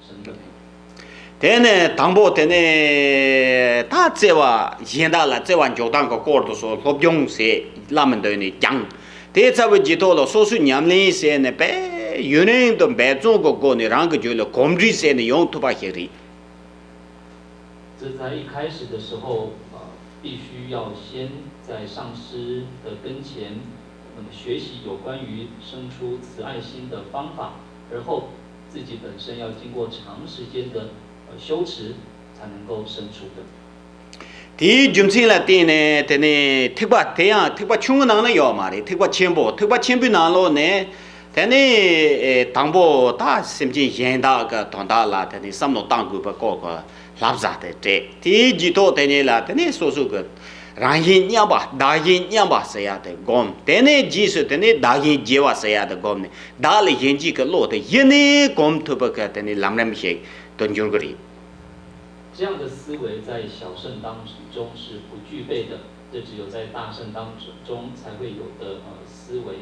神的。但呢，当波的呢，他这话现在了，这话就当个过的说，合用些他们的呢讲，这才会知道了，说是年龄些呢，白有人都白中国呢，然后就了工具些呢用土把些的。这在一开始的时候，必须要先在上师的跟前，那么学习有关于生出慈爱心的方法，而后自己本身要经过长时间的修持，才能够生出的。第种子了的呢，的呢，特别这样，特别穷人了要嘛的，特别钱不难了呢。但呢，当波大甚至现大个当大了，但呢，什么当过不搞个拉不咋的这，第几多的呢了，但呢，说个。让人娘吧，大人娘吧，谁呀的讲？但呢，即使但呢，大人接话谁呀的讲呢？大了人几个落的，一呢讲土不个，但呢，啷么些，都就个哩。这样的思维在小圣当中是不具备的，这只有在大圣当中才会有的思维。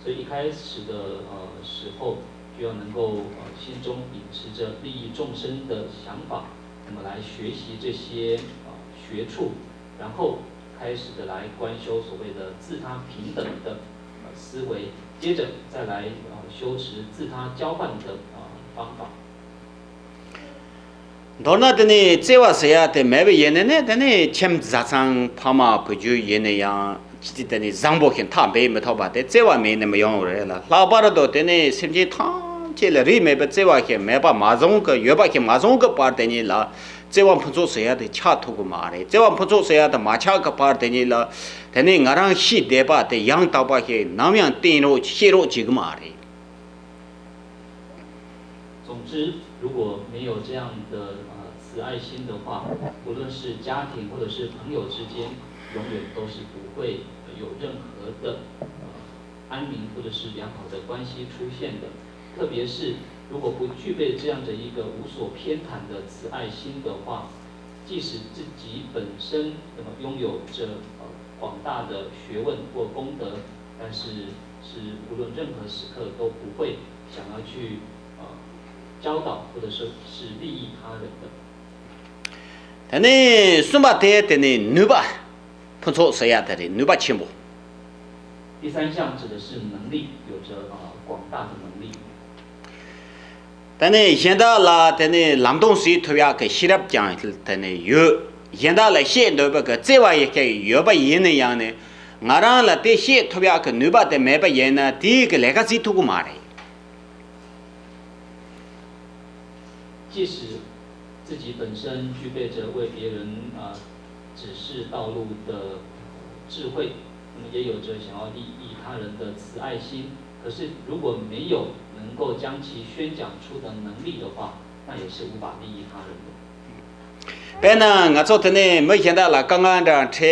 所以一开始的时候，就要能够心中秉持着利益众生的想法，那么来学习这些学处，然后开始的来观修所谓的自他平等的思维，接着再来修持自他交换的方法。到那的呢，这话谁呀的？每位人呢，的呢，前早上跑马不就人那样，的呢，上不很他没没讨吧的，这话没那么用人了。老爸的的呢，甚至他这了人没把这话些没把马上个，越把些马上个把的呢了。这往不做谁呀的恰图个马嘞，这往不做谁呀的马恰个把的呢了，但呢俺让西的把的养到把些那样电肉血肉几个马嘞。总之，如果没有这样的慈爱心的话，无论是家庭或者是朋友之间，永远都是不会有任何的安宁或者是良好的关系出现的。特别是如果不具备这样的一个无所偏袒的慈爱心的话，即使自己本身那么拥有着广大的学问或功德，但是无论任何时刻都不会想要去教导或者是利益他人的。但呢，什么的的呢？你把不错谁呀的呢？你把钱不？第三项指的是能力，有着广大的能力。但呢，现在啦，但呢，朗东西特别个希腊讲的呢有，现在来现在不个这玩意个有不一那样呢？俺让了这些特别个你把的没不一呢？第一个那个是图个嘛嘞？即使自己本身具备着为别人指示道路的智慧，那么也有着想要利益他人的慈爱心，可是如果没有能够将其宣讲出的能力的话，那也是无法利益他人的。本呢，我昨天呢没想到了，刚刚这车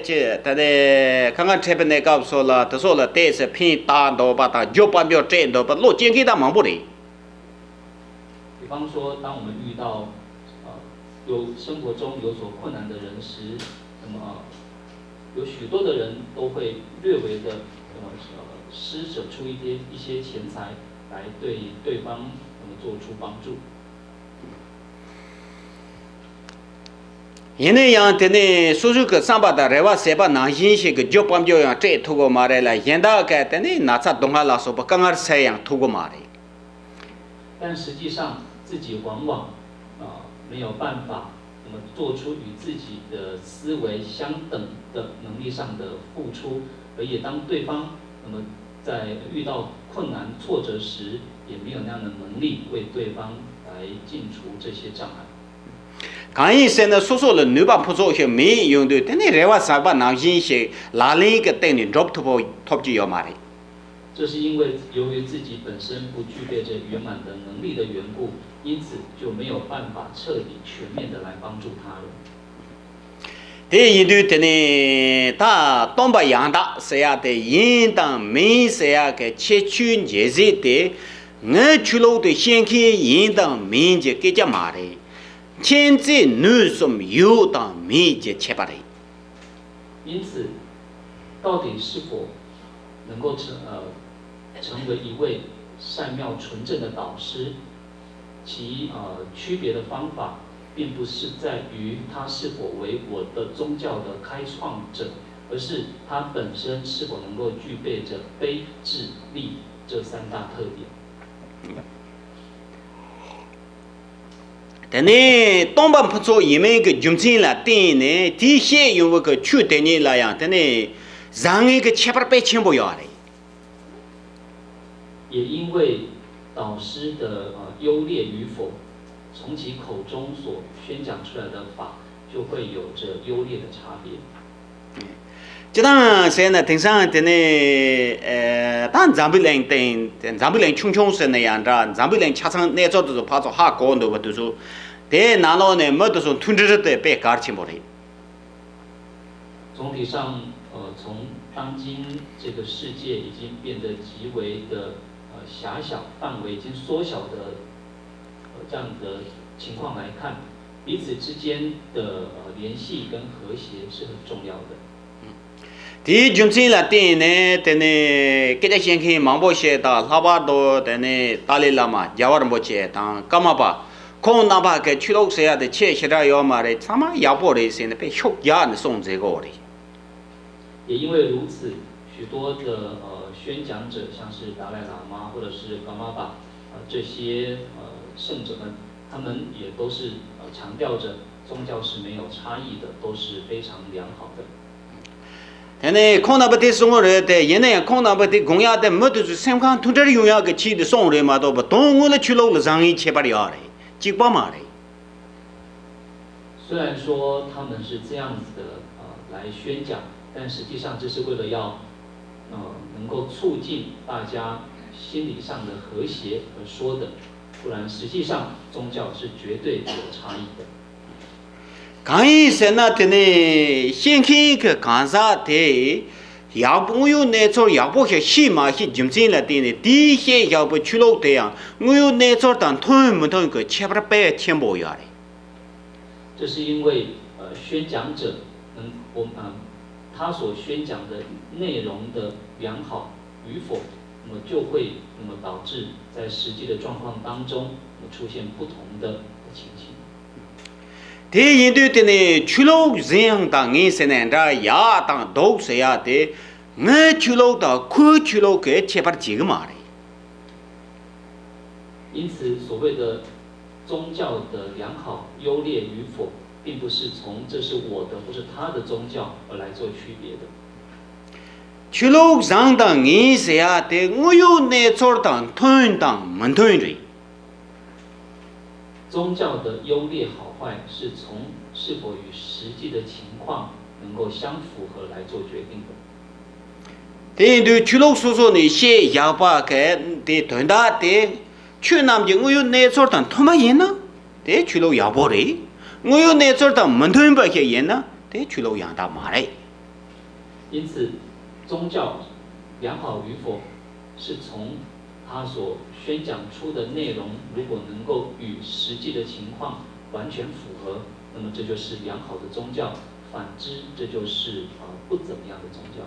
这，他呢，刚刚车本来告诉了，他说了，这是偏大到把他就把表这到把路径给他忙不嘞。比方说，当我们遇到有生活中有所困难的人时，那么有许多的人都会略微的施舍出一些钱财来对对方做出帮助。因那样的呢，所以个上把的来话，谁把南新些个就帮就样这图个嘛来了，现在个的呢，那啥东西老说不刚刚这样图个嘛的。但实际上自己往往没有办法，那么做出与自己的思维相等的能力上的付出，而也当对方那么在遇到困难挫折时，也没有那样的能力为对方来尽除这些障碍。刚一生呢，说了，你把不做些没用的，但你来话啥把南新些哪里一个等你 drop top 就要嘛的。这是因为由于自己本身不具备着圆满的能力的缘故，因此就没有办法彻底全面的来帮助他人。第一对的呢，他东北洋大是呀的，应当没是呀个切取节日的，我去了的先看应当民间给家嘛的，现在女生有当民间切巴的。因此，到底是否能够成为一位善妙纯正的导师，其区别的方法，并不是在于他是否为我的宗教的开创者，而是他本身是否能够具备着悲、智、力这三大特点。但呢，东北不做因为个军政了，对呢，底下有个去的呢那样，但呢，让一个700-800不要嘞。也因为导师的优劣与否，从其口中所宣讲出来的法，就会有着优劣的差别。这当现在听上的呢，当咱们人等，咱们人穷是那样的，咱们人吃上那做都怕做哈高的不都说，但那老呢没都说吞着的被搞起没嘞。总体上，从当今这个世界已经变得极为的狭小，范围已经缩小的这样的情况来看，彼此之间的联系跟和谐是很重要的。第军政了对呢，但呢，给他先看芒果些的，老巴多但呢，大理了嘛，家伙人不接，当干嘛吧？空哪怕给去老些的切些点要嘛的，他妈要不的现在被学家的送这个的。也因为如此，许多的宣讲者，像是达赖喇嘛或者是噶玛巴这些圣者们，他们也都是强调着宗教是没有差异的，都是非常良好的。但呢，空那不得送人的，现在空那不得公家的，没得是香港同志用样个去的送人嘛，都不，东我那去了上一700了嘞，几百嘛嘞。虽然说他们是这样子的来宣讲，但实际上这是为了要能够促进大家心理上的和谐而说的，不然实际上宗教是绝对有差异的。刚一生那的呢，先看个干啥的，要不我有那种要不些起码是军政了的呢，第一些要不去了的样，我有那种当同不同个700-800不要嘞。这是因为宣讲者他所宣讲的内容的良好与否，那么就会导致在实际的状况当中，出现不同的情形。第一对的呢，去了这样当人生呢，这呀当都是呀的，我去了到快去了个700几个嘛嘞。因此，所谓的宗教的良好优劣与否，并不是从这是我的或是他的宗教而来做区别的。去了上当人生呀的，我有那种当同当没同的。宗教的优劣好坏是从是否与实际的情况能够相符合来做决定的。对对，去了说说那些要把个的同大的，去那么我有那种当他妈人呢？对，去了要不的，我有那种当没同不些人呢？对，去了养大马嘞。因此，宗教良好与否是从他所宣讲出的内容，如果能够与实际的情况完全符合，那么这就是良好的宗教；反之，这就是不怎么样的宗教。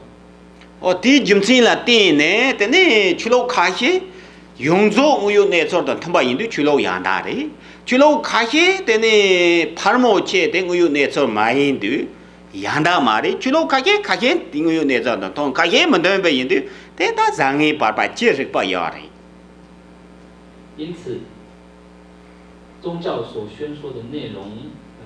哦，第军政了，对呢，但呢，去了看些，用着我有那种的，他妈人都去了养大的，去了看些，但呢，帕莫切的我有那种买人的，养大嘛的，去了看些，我有那种的，同看些没得买人的，但他上面把解释不一样的。因此，宗教所宣说的内容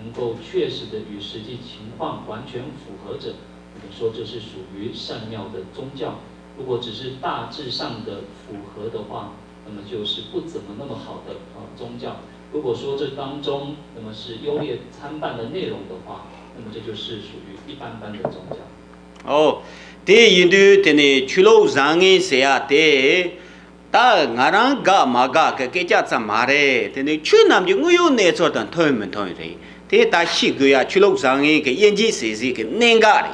能够确实的与实际情况完全符合者，我们说这是属于善妙的宗教。如果只是大致上的符合的话，那么就是不怎么那么好的宗教。如果说这当中那么是优劣参半的内容的话，那么这就是属于一般般的宗教。哦，第一对的呢，去了上面谁啊？对。但我让噶嘛噶个给家怎么的？但是去那边我有那种的同门同的，但他西个呀去了上面个眼睛是个难噶的。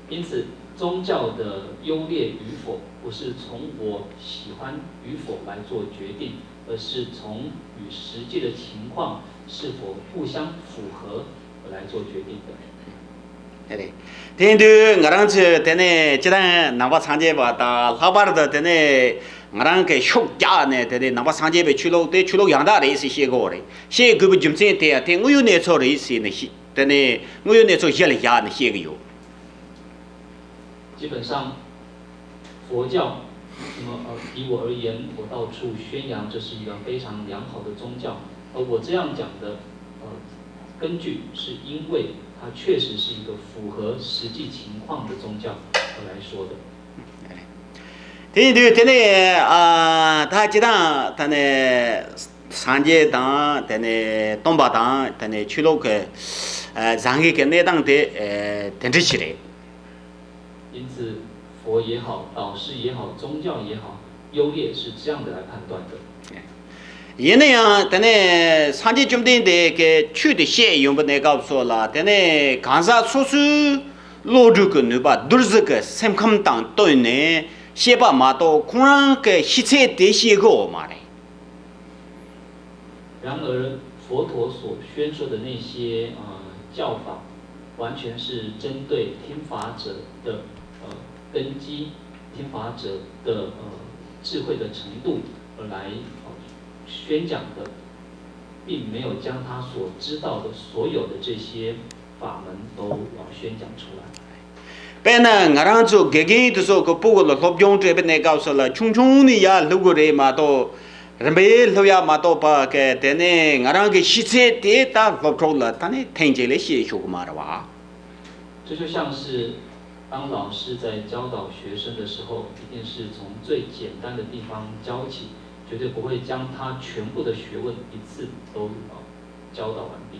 因此，宗教的优劣与否，不是从我喜欢与否来做决定，而是从与实际的情况是否互相符合来做决定的。对，但是我让去，但呢，既然哪怕参加吧，到老板的但呢， ngarang ke shok ja ne de namba sanje be chulo yangda re si she go re she gu bu jumse te te nguyu ne cho re si ne shi de ne nguyu ne cho yele ya ne she ge yo 基本上，佛教，那么以我而言，我到处宣扬这是一个非常良好的宗教。而我这样讲的，根据是因为它确实是一个符合实际情况的宗教而来说的。 tene ta jidang tene sanje dang tene tomba dang tene chulo ke zangi ke ne dang de tenri chire 因此，佛也好，导师也好，宗教也好，优劣是这样的来判断的。 yene yang tene sanje jumden de ke chu de she yong ne ga so la tene gansa su su lo ju ke ne ba durz ke semkham dang to ne 写把马到空让给西车的写个嘛嘞。然而，佛陀所宣说的那些教法，完全是针对听法者的根基、听法者的智慧的程度而来宣讲的，并没有将他所知道的所有的这些法门都宣讲出来。 pena ngarang chu gege to so ko pu lo lob jong tre ne ga so la chung chung ni ya lu go re ma to rembe lo ya ma to pa ke de ne ngarang ge shi che de ta lob tro la ta ne ten je le xie shu ma ra wa 这就像是当老师在教导学生的时候，一定是从最简单的地方教起，绝对不会将他全部的学问一次都教导完毕。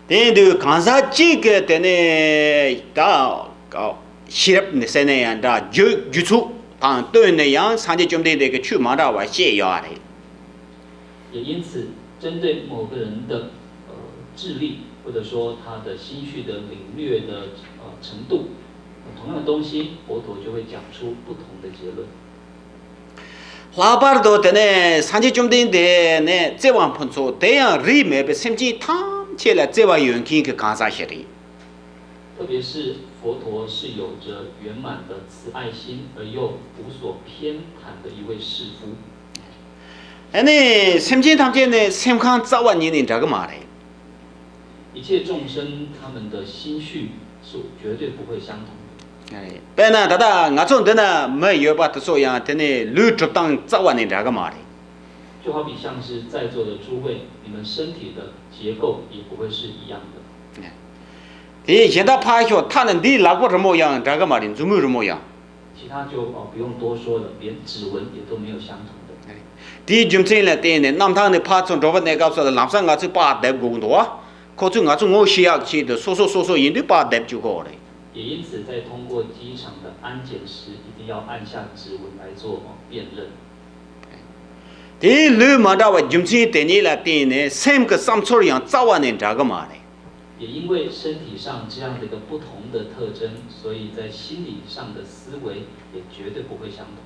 den kansa chi ke tene ta shirap ne se ne yan da ju chu tang to ne yang san je chum de ke chu ma da wa xie ya re 也因此，针对某个人的智力，或者说他的心绪的领略的程度，同样的东西，佛陀就会讲出不同的结论。 la bar do tene san je chum de ne ze wang phun so de yang ri me be sem ji tham che la ze wa yun kin ke kansa she ri 特别是佛陀是有着圆满的慈爱心，而又无所偏袒的一位世夫。 ane sem ji tham che ne sem khang za wa ni ni da ga ma re 一切众生他们的心绪是绝对不会相同的。 ai pe na da da nga chon de na me yo ba to so yang tene lu chup tang za wa ni da ga ma re 就好比像是在座的诸位，你们身体的结构也不会是一样的。 de yen da pa hyo ta nan di la go ro mo yang da ga ma rin zu mu ro mo yang 其他就不用多说了，连指纹也都没有相同的。 di jum chen la te ne nam thang ne pa chon ro ba ne ga so lam sang nga chu pa de gu do ko chu nga chu ngo shi yak chi de so yin de pa de ju go re 也因此，在通过机场的安检时，一定要按下指纹来做辨认。 de lu ma da wa jum chen te ni la te ne sem ke sam chor yang za wa ne da ga ma re 也因为身体上这样的一个不同的特征，所以在心理上的思维也绝对不会相同。